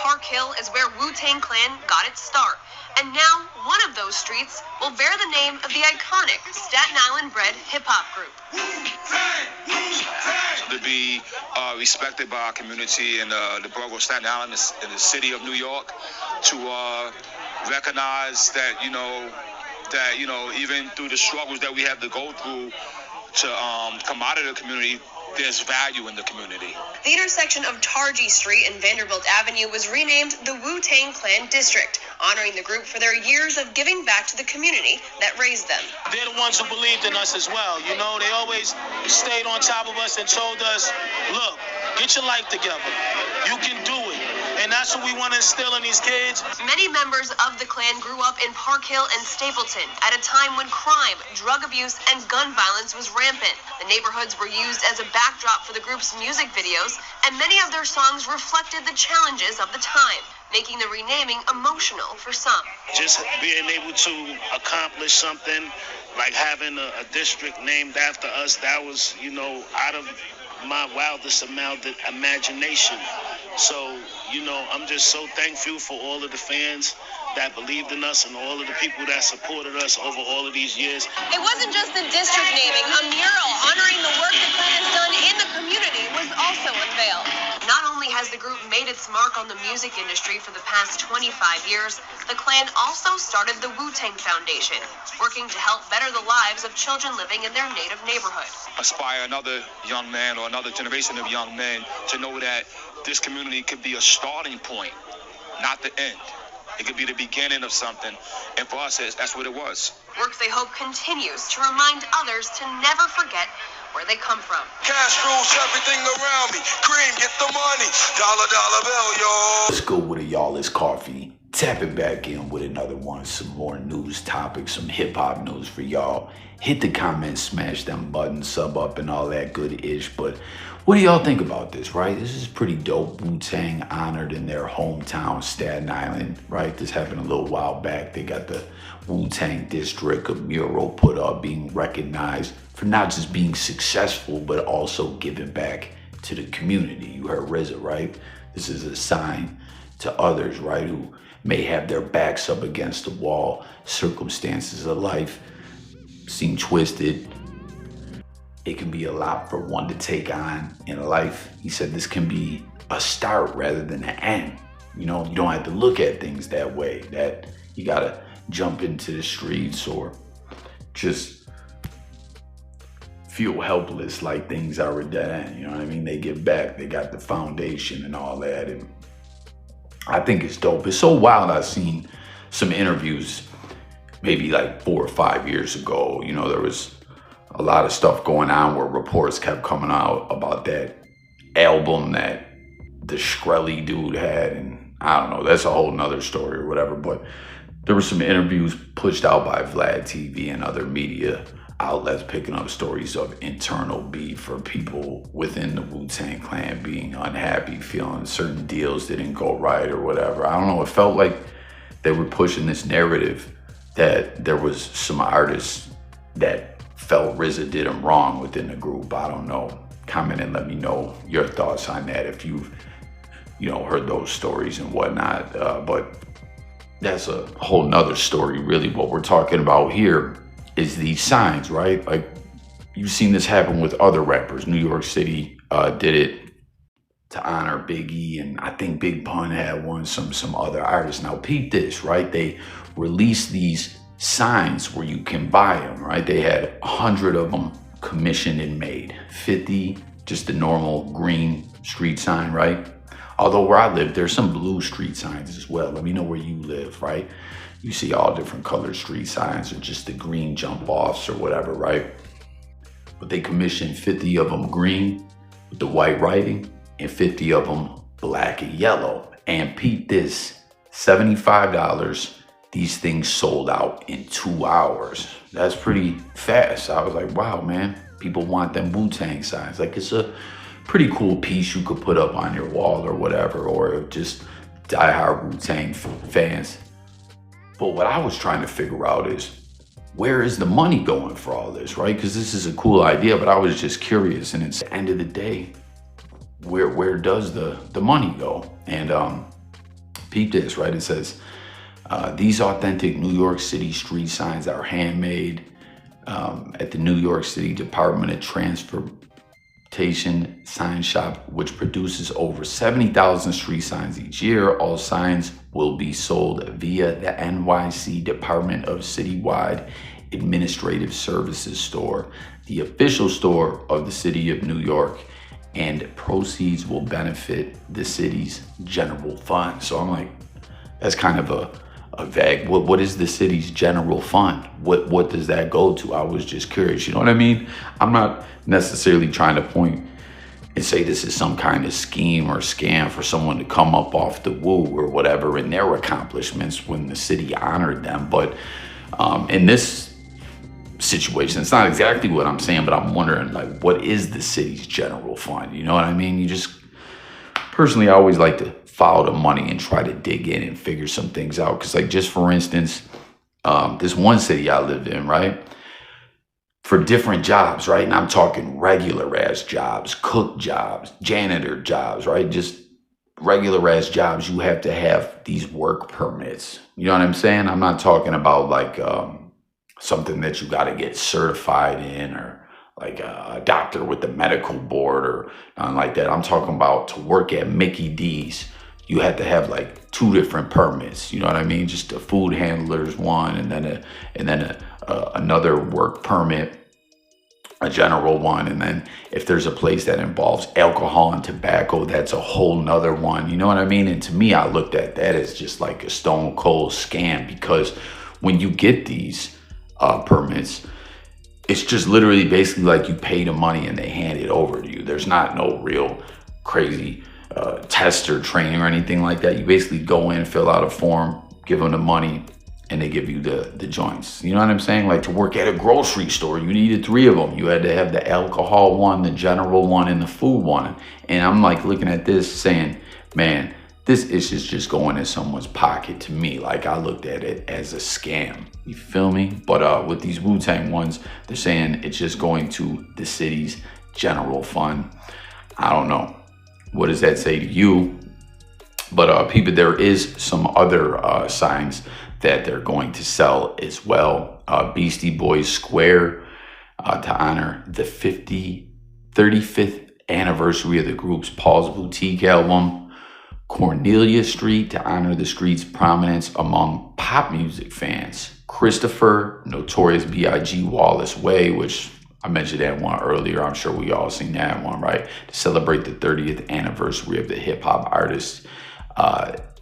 Park Hill is where Wu-Tang Clan got its start. And now, one of those streets will bear the name of the iconic Staten Island-bred hip-hop group. To be respected by our community in the borough of Staten Island, in the city of New York, to recognize that, even through the struggles that we have to go through to come out of the community, there's value in the community. The intersection of Targhee Street and Vanderbilt Avenue was renamed the Wu-Tang Clan District, honoring the group for their years of giving back to the community that raised them. They're the ones who believed in us as well. They always stayed on top of us and told us, look, get your life together. You can do it. And that's what we want to instill in these kids. Many members of the Clan grew up in Park Hill and Stapleton at a time when crime, drug abuse, and gun violence was rampant. The neighborhoods were used as a backdrop for the group's music videos, and many of their songs reflected the challenges of the time, making the renaming emotional for some. Just being able to accomplish something like having a district named after us, that was, out of my wildest amount of imagination. So, I'm just so thankful for all of the fans that believed in us and all of the people that supported us over all of these years. It wasn't just the district naming. A mural honoring the work the Clan has done in the community was also unveiled. Not only has the group made its mark on the music industry for the past 25 years, the Clan also started the Wu-Tang Foundation, working to help better the lives of children living in their native neighborhood. Aspire another young man or another generation of young men to know that this community could be a starting point, not the end. It could be the beginning of something, and for us, that's what it was. Work they hope continues to remind others to never forget where they come from. Cash rules everything around me. Cream, get the money. Dollar bill, y'all. Let's go with it, y'all. It's Coffee. Tapping back in with another one. Some more news topics, some hip-hop news for y'all. Hit the comments, smash them buttons, sub up and all that good-ish. But what do y'all think about this, right? This is pretty dope. Wu-Tang honored in their hometown, Staten Island, right? This happened a little while back. They got the Wu-Tang District, a mural put up, being recognized for not just being successful, but also giving back to the community. You heard RZA, right? This is a sign to others, right, who may have their backs up against the wall, circumstances of life seem twisted. It can be a lot for one to take on in life. He said this can be a start rather than an end. You don't have to look at things that way, that you gotta jump into the streets or just feel helpless like things are a dead end. You know what I mean? They give back, they got the foundation and all that. And I think it's dope. It's so wild. I've seen some interviews maybe like 4 or 5 years ago. There was a lot of stuff going on where reports kept coming out about that album that the Shkreli dude had, and I don't know, that's a whole nother story or whatever, but there were some interviews pushed out by Vlad TV and other media outlets picking up stories of internal beef for people within the Wu-Tang Clan being unhappy, feeling certain deals didn't go right or whatever. I don't know, it felt like they were pushing this narrative that there was some artists that felt RZA did them wrong within the group. I don't know. Comment and let me know your thoughts on that if you've, heard those stories and whatnot. But that's a whole nother story, really. What we're talking about here is these signs, right? Like, you've seen this happen with other rappers. New York City did it to honor Biggie, and I think Big Pun had one, some other artists. Now, peep this, right? They released these signs where you can buy them, right? They had 100 of them commissioned and made. 50, just the normal green street sign, right? Although where I live, there's some blue street signs as well. Let me know where you live, right? You see all different colored street signs or just the green jump offs or whatever, right? But they commissioned 50 of them green with the white writing and 50 of them black and yellow. And peep this, $75. These things sold out in 2 hours. That's pretty fast. I was like, wow, man, people want them Wu-Tang signs. Like, it's a pretty cool piece you could put up on your wall or whatever, or just diehard Wu-Tang fans. But what I was trying to figure out is, where is the money going for all this, right? Because this is a cool idea, but I was just curious. And it's the end of the day, where does the money go? And Peep this, right? It says, these authentic New York City street signs are handmade at the New York City Department of Transportation Sign Shop, which produces over 70,000 street signs each year. All signs will be sold via the NYC Department of Citywide Administrative Services store, the official store of the City of New York, and proceeds will benefit the city's general fund. So I'm like, that's kind of a vague, what is the city's general fund? What does that go to? I was just curious, you know what I mean? I'm not necessarily trying to point and say this is some kind of scheme or scam for someone to come up off the woo or whatever in their accomplishments when the city honored them. But in this situation, it's not exactly what I'm saying, but I'm wondering, like, what is the city's general fund? You know what I mean? You just, personally, I always like to follow the money and try to dig in and figure some things out. Because, like, just for instance, this one city I lived in, right? For different jobs, right? And I'm talking regular ass jobs, cook jobs, janitor jobs, right? Just regular ass jobs. You have to have these work permits. You know what I'm saying? I'm not talking about like something that you got to get certified in, or like a doctor with the medical board or nothing like that. I'm talking about to work at Mickey D's. You had to have like 2 different permits. You know what I mean? Just a food handler's one, and then another work permit, a general one. And then if there's a place that involves alcohol and tobacco, that's a whole nother one. You know what I mean? And to me, I looked at that as just like a stone cold scam, because when you get these permits, it's just literally basically like you pay the money and they hand it over to you. There's not no real crazy test or training or anything like that. You basically go in, fill out a form, give them the money, and they give you the joints. You know what I'm saying? Like to work at a grocery store, you needed 3 of them. You had to have the alcohol one, the general one, and the food one. And I'm like looking at this saying, man, this is just going in someone's pocket to me. Like I looked at it as a scam. You feel me? But with these Wu-Tang ones, they're saying it's just going to the city's general fund. I don't know. What does that say to you? But people, there is some other signs that they're going to sell as well. Beastie Boys Square to honor the 35th anniversary of the group's Paul's Boutique album. Cornelia Street to honor the street's prominence among pop music fans. Christopher, Notorious B.I.G. Wallace Way, which I mentioned that one earlier. I'm sure we all seen that one, right? To celebrate the 30th anniversary of the hip hop artist's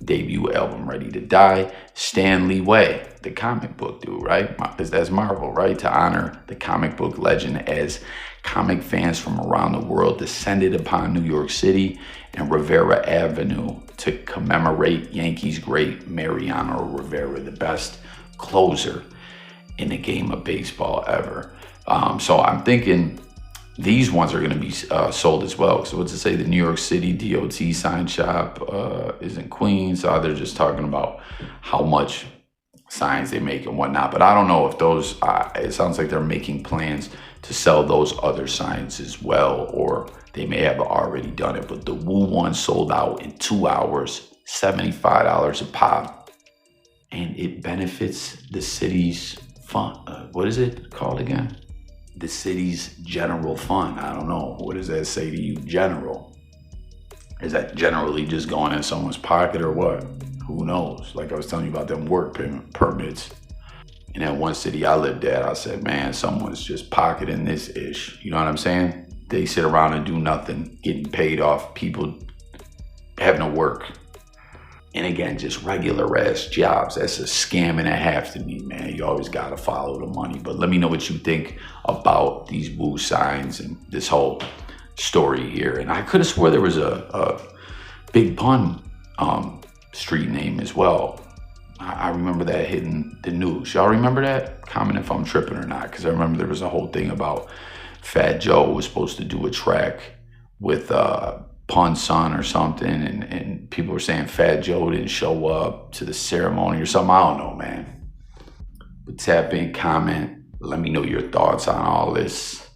debut album, Ready to Die. Stanley Way, the comic book dude, right? That's Marvel, right? To honor the comic book legend as comic fans from around the world descended upon New York City and Rivera Avenue to commemorate Yankees great Mariano Rivera, the best closer in the game of baseball ever. So I'm thinking these ones are going to be sold as well. So what's it say? The New York City DOT sign shop is in Queens. So they're just talking about how much signs they make and whatnot. But I don't know if those, it sounds like they're making plans to sell those other signs as well, or they may have already done it. But the Wu one sold out in 2 hours, $75 a pop. And it benefits the city's fund. What is it called again? The city's general fund. I don't know. What does that say to you, general? Is that generally just going in someone's pocket or what? Who knows? Like I was telling you about them work permits. In that one city I lived at, I said, man, someone's just pocketing this ish. You know what I'm saying? They sit around and do nothing, getting paid off. People having to work. And again, just regular ass jobs. That's a scam and a half to me, man. You always got to follow the money. But let me know what you think about these Wu signs and this whole story here. And I could have swore there was a Big Pun street name as well. I remember that hitting the news. Y'all remember that? Comment if I'm tripping or not, because I remember there was a whole thing about Fat Joe was supposed to do a track with Pun's son or something, and people were saying Fat Joe didn't show up to the ceremony or something. I don't know, man. But tap in, comment, let me know your thoughts on all this.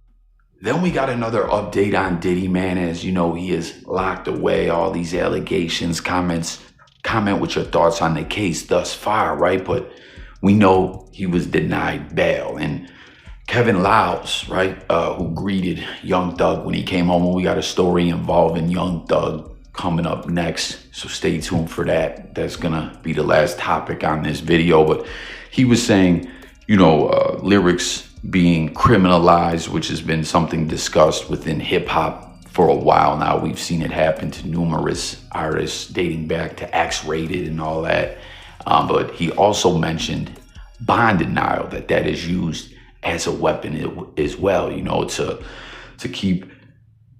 Then we got another update on Diddy, man. As you know, he has locked away all these allegations, comments comment with your thoughts on the case thus far, right? But we know he was denied bail. And Kevin Liles, right, who greeted Young Thug when he came home. And we got a story involving Young Thug coming up next, so stay tuned for that. That's gonna be the last topic on this video. But he was saying, you know, lyrics being criminalized, which has been something discussed within hip-hop for a while now. We've seen it happen to numerous artists dating back to X-Rated and all that. But he also mentioned bond denial, that is used as a weapon as well, you know, to keep,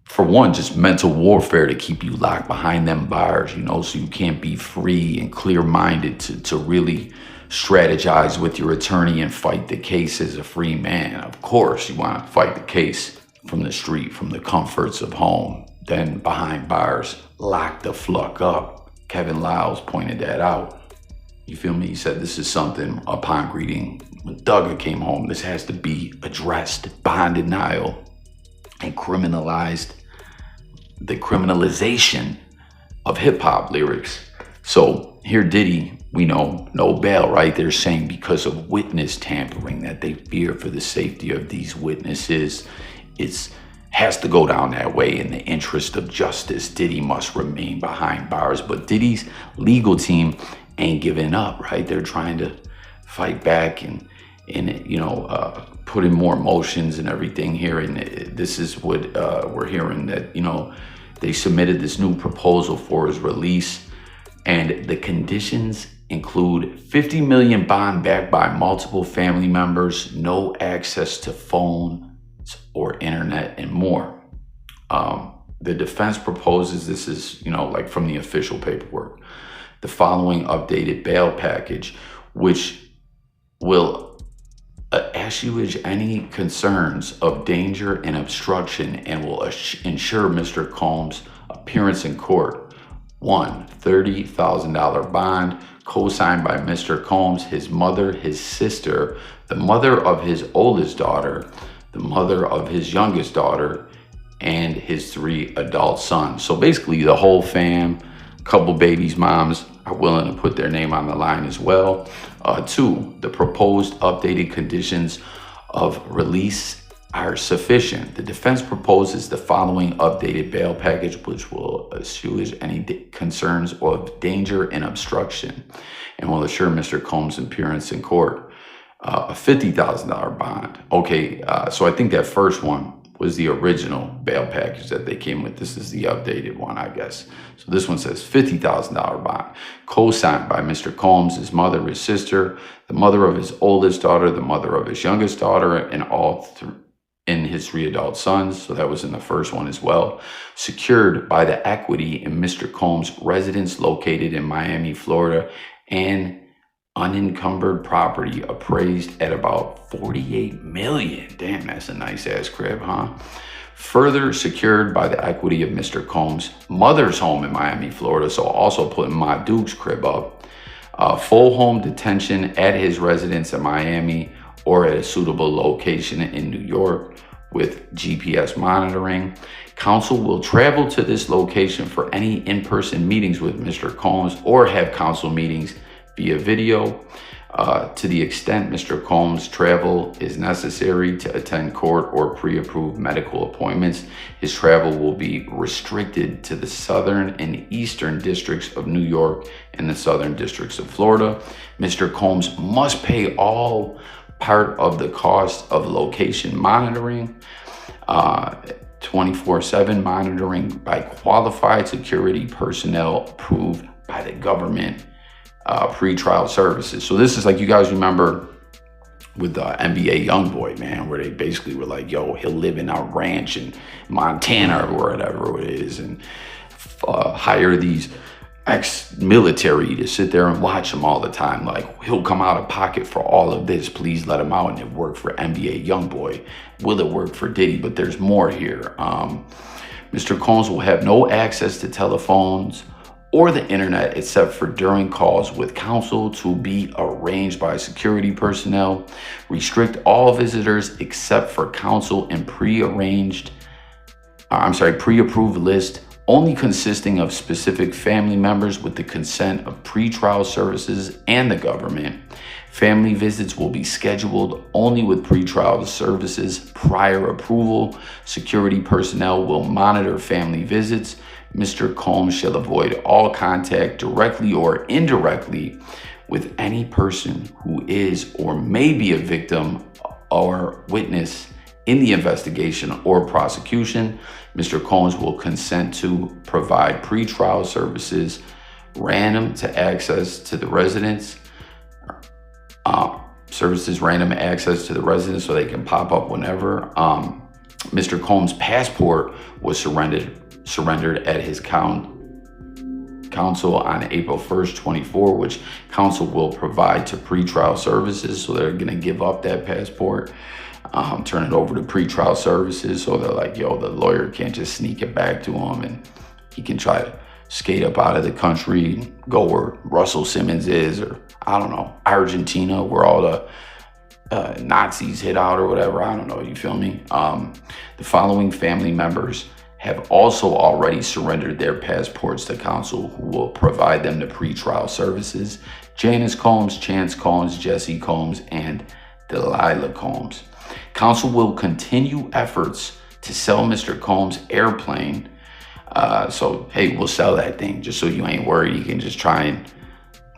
for one, just mental warfare, to keep you locked behind them bars, you know, so you can't be free and clear-minded to really strategize with your attorney and fight the case as a free man. Of course, you want to fight the case from the street, from the comforts of home, then behind bars, lock the fuck up. Kevin Liles pointed that out. You feel me? He said this is something upon greeting when Thugger came home, this has to be addressed. Bond denial and criminalized, the criminalization of hip hop lyrics. So here Diddy, we know, no bail, right? They're saying because of witness tampering, that they fear for the safety of these witnesses. It has to go down that way in the interest of justice. Diddy must remain behind bars. But Diddy's legal team ain't giving up, right? They're trying to fight back and you know, put in more motions and everything here. And this is what we're hearing, that, you know, they submitted this new proposal for his release, and the conditions include $50 million bond backed by multiple family members, no access to phones or internet, and more. The defense proposes, this is, you know, like from the official paperwork, the following updated bail package, which will assuage any concerns of danger and obstruction and will ensure Mr. Combs' appearance in court. One, $30,000 bond, co-signed by Mr. Combs, his mother, his sister, the mother of his oldest daughter, the mother of his youngest daughter, and his 3 adult sons. So basically the whole fam, couple babies' moms are willing to put their name on the line as well. 2, the proposed updated conditions of release are sufficient. The defense proposes the following updated bail package, which will assuage any concerns of danger and obstruction and will assure Mr. Combs' appearance in court. A $50,000 bond. Okay, so I think that first one was the original bail package that they came with. This is the updated one, I guess. So this one says $50,000 bond, co-signed by Mr. Combs, his mother, his sister, the mother of his oldest daughter, the mother of his youngest daughter, and his 3 adult sons. So that was in the first one as well. Secured by the equity in Mr. Combs' residence located in Miami, Florida, and unencumbered property appraised at about $48 million. Damn, that's a nice ass crib, huh? Further secured by the equity of Mr. Combs' mother's home in Miami, Florida. So also putting my Duke's crib up. Full home detention at his residence in Miami or at a suitable location in New York with GPS monitoring. Counsel will travel to this location for any in-person meetings with Mr. Combs or have counsel meetings via video. To the extent Mr. Combs' travel is necessary to attend court or pre-approved medical appointments, his travel will be restricted to the southern and eastern districts of New York and the southern districts of Florida. Mr. Combs must pay all part of the cost of location monitoring, 24/7 monitoring by qualified security personnel approved by the government. Pre-trial services. So this is like, you guys remember with NBA Youngboy, man, where they basically were like, yo, he'll live in our ranch in Montana or whatever it is, and hire these ex-military to sit there and watch him all the time. Like, he'll come out of pocket for all of this. Please let him out. And it worked for NBA Youngboy. Will it work for Diddy? But there's more here. Mr. Combs will have no access to telephones or the internet except for during calls with counsel to be arranged by security personnel. Restrict all visitors except for counsel and pre-approved list only consisting of specific family members with the consent of pretrial services and the government. Family visits will be scheduled only with pretrial services prior approval. Security personnel will monitor family visits. Mr. Combs shall avoid all contact directly or indirectly with any person who is or may be a victim or witness in the investigation or prosecution. Mr. Combs will consent to provide pretrial services random access to the residence so they can pop up whenever. Mr. Combs' passport was surrendered at his counsel on April 1st, 24, which counsel will provide to pretrial services. So they're going to give up that passport, turn it over to pretrial services. So they're like, yo, the lawyer can't just sneak it back to him and he can try to skate up out of the country, go where Russell Simmons is, or I don't know, Argentina, where all the Nazis hid out or whatever. I don't know, you feel me? The following family members have also already surrendered their passports to counsel, who will provide them to pretrial services: Janice Combs, Chance Combs, Jesse Combs, and Delilah Combs. Counsel will continue efforts to sell Mr. Combs' airplane. So, hey, we'll sell that thing just so you ain't worried. You can just try and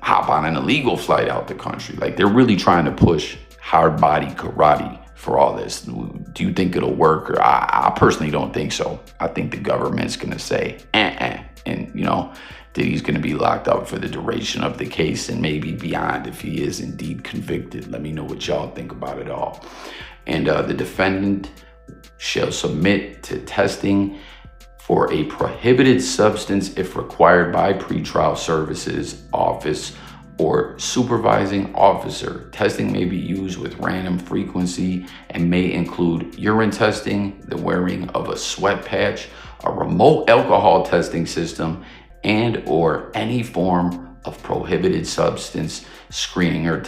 hop on an illegal flight out the country. Like, they're really trying to push hard body karate for all this. Do you think it'll work? Or I personally don't think so. I think the government's going to say, and, you know, Diddy's going to be locked up for the duration of the case and maybe beyond if he is indeed convicted. Let me know what y'all think about it all. And the defendant shall submit to testing for a prohibited substance if required by pretrial services office or supervising officer. Testing may be used with random frequency and may include urine testing, the wearing of a sweat patch, a remote alcohol testing system, and or any form of prohibited substance screening or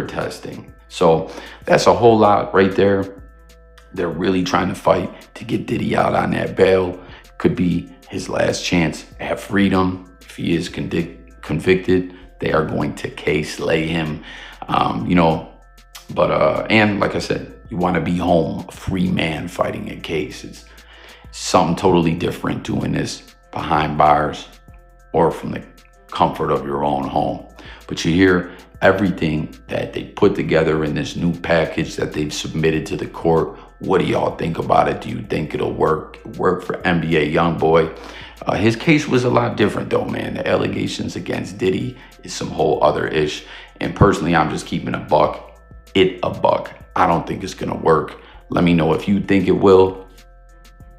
testing. So that's a whole lot right there. They're really trying to fight to get Diddy out on that bail. Could be his last chance at freedom. If he is convicted, they are going to case lay him, and like I said, you want to be home, a free man fighting a case. It's something totally different doing this behind bars or from the comfort of your own home. But you hear everything that they put together in this new package that they've submitted to the court. What do y'all think about it? Do you think it'll work for NBA YoungBoy? His case was a lot different though, man. The allegations against Diddy is some whole other ish. And personally, I'm just keeping a buck. I don't think it's gonna work. Let me know if you think it will.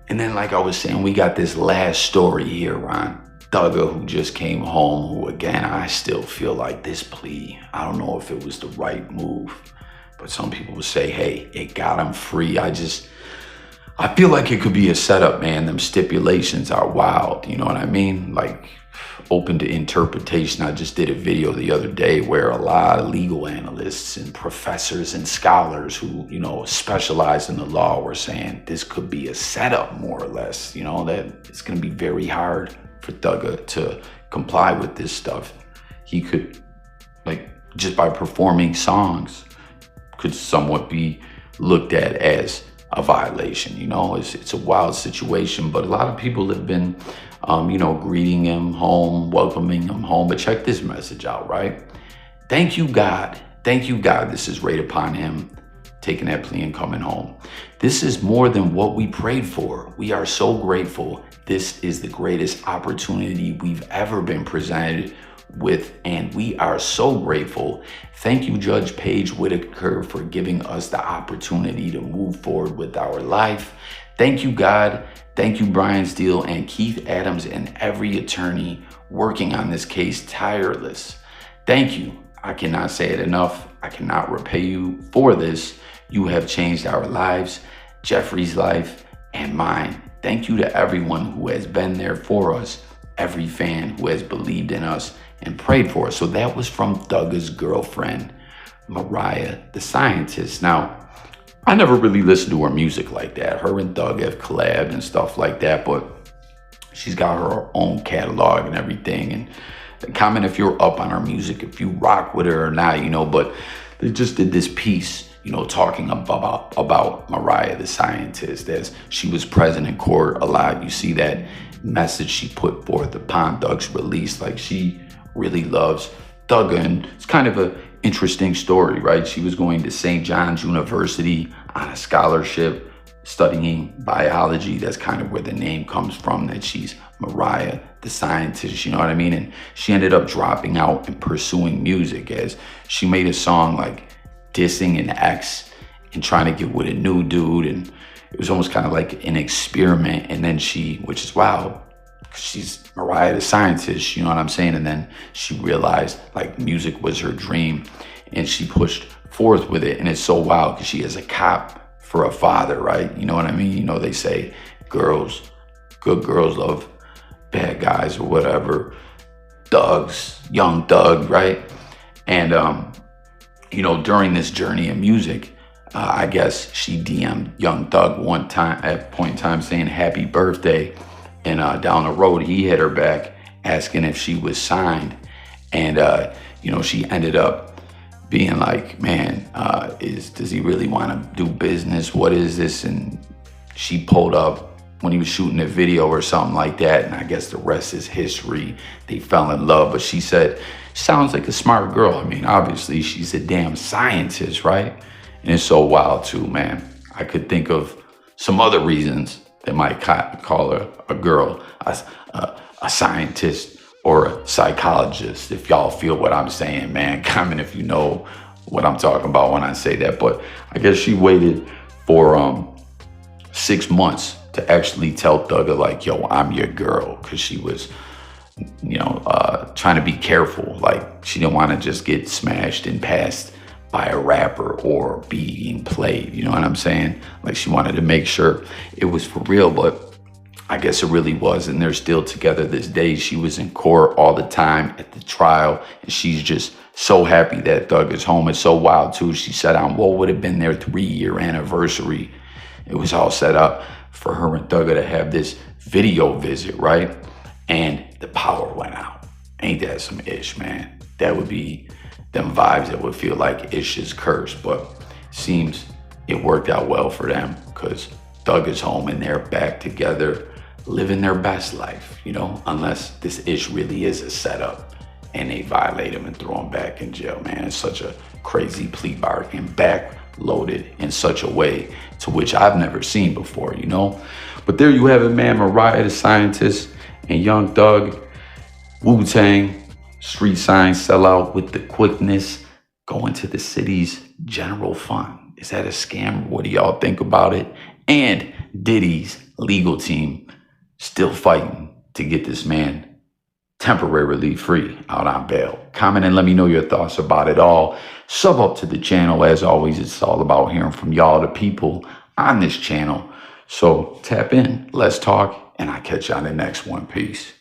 And then, like I was saying, we got this last story here, Ron. Thugger, who just came home, who again, I still feel like this plea, I don't know if it was the right move, but some people would say, hey, it got him free. I feel like it could be a setup, man. Them stipulations are wild, you know what I mean? Like, open to interpretation. I just did a video the other day where a lot of legal analysts and professors and scholars who, you know, specialize in the law were saying this could be a setup, more or less, you know, that it's going to be very hard for Thugger to comply with this stuff. He could, like, just by performing songs, could somewhat be looked at as a violation. You know, it's a wild situation, but a lot of people have been, greeting him home, welcoming him home. But check this message out, right? Thank you, God. Thank you, God. This is right upon him taking that plea and coming home. This is more than what we prayed for. We are so grateful. This is the greatest opportunity we've ever been presented with, and we are so grateful. Thank you, Judge Paige Whitaker, for giving us the opportunity to move forward with our life. Thank you, God. Thank you, Brian Steele and Keith Adams and every attorney working on this case tireless. Thank you. I cannot say it enough. I cannot repay you for this. You have changed our lives, Jeffrey's life, and mine. Thank you to everyone who has been there for us, every fan who has believed in us and prayed for us. So that was from Thugger's girlfriend, Mariah, the scientist. Now, I never really listened to her music like that. Her and Thug have collabed and stuff like that, but She's got her own catalog and everything. And comment if you're up on her music, if you rock with her or not, you know. But they just did this piece, you know, talking about Mariah the Scientist, as she was present in court a lot. You see that message she put forth upon Thug's release, like she really loves Thug. And it's kind of an interesting story, right? She was going to St. John's University on a scholarship studying biology. That's kind of where the name comes from, that she's Mariah the Scientist, you know what I mean? And she ended up dropping out and pursuing music, as she made a song like dissing an ex and trying to get with a new dude. And it was almost kind of like an experiment. And then she, which is wild, she's Mariah the Scientist, you know what I'm saying? And then she realized like music was her dream, and she pushed forth with it. And it's so wild because she is a cop for a father, right? You know what I mean? You know, they say girls, good girls love bad guys or whatever. Thugs, young thug, right? And, you know, during this journey of music, I guess she DM'd Young Thug one time, at a point in time, saying happy birthday. And down the road, he hit her back asking if she was signed. And, you know, she ended up being like, man, does he really want to do business? What is this? And she pulled up when he was shooting a video or something like that. And I guess the rest is history. They fell in love. But she said, sounds like a smart girl. I mean, obviously, she's a damn scientist, right? And it's so wild, too, man. I could think of some other reasons that might call her a girl, a scientist, or a psychologist. If y'all feel what I'm saying, man, comment if you know what I'm talking about when I say that. But I guess she waited for 6 months to actually tell Thugger, like, yo, I'm your girl, because she was, you know, trying to be careful. Like, she didn't want to just get smashed and passed by a rapper or being played, you know what I'm saying? Like, she wanted to make sure it was for real, but I guess it really was. And they're still together this day. She was in court all the time at the trial, and she's just so happy that Thug is home. It's so wild, too. She said on what would have been their 3-year anniversary, it was all set up for her and Thugger to have this video visit, right? And the power went out. Ain't that some ish, man? That would be them vibes that would feel like ish is cursed. But seems it worked out well for them, because Thug is home and they're back together living their best life, you know, unless this ish really is a setup and they violate him and throw him back in jail, man. It's such a crazy plea bargain, back loaded in such a way to which I've never seen before, you know. But there you have it, man. Mariah the Scientist and Young Thug, Wu-Tang, street signs sell out with the quickness, go into the city's general fund. Is that a scam? What do y'all think about it? And Diddy's legal team still fighting to get this man temporarily free out on bail. Comment and let me know your thoughts about it all. Sub up to the channel. As always, it's all about hearing from y'all, the people on this channel. So tap in, let's talk, and I'll catch you on the next one. Peace.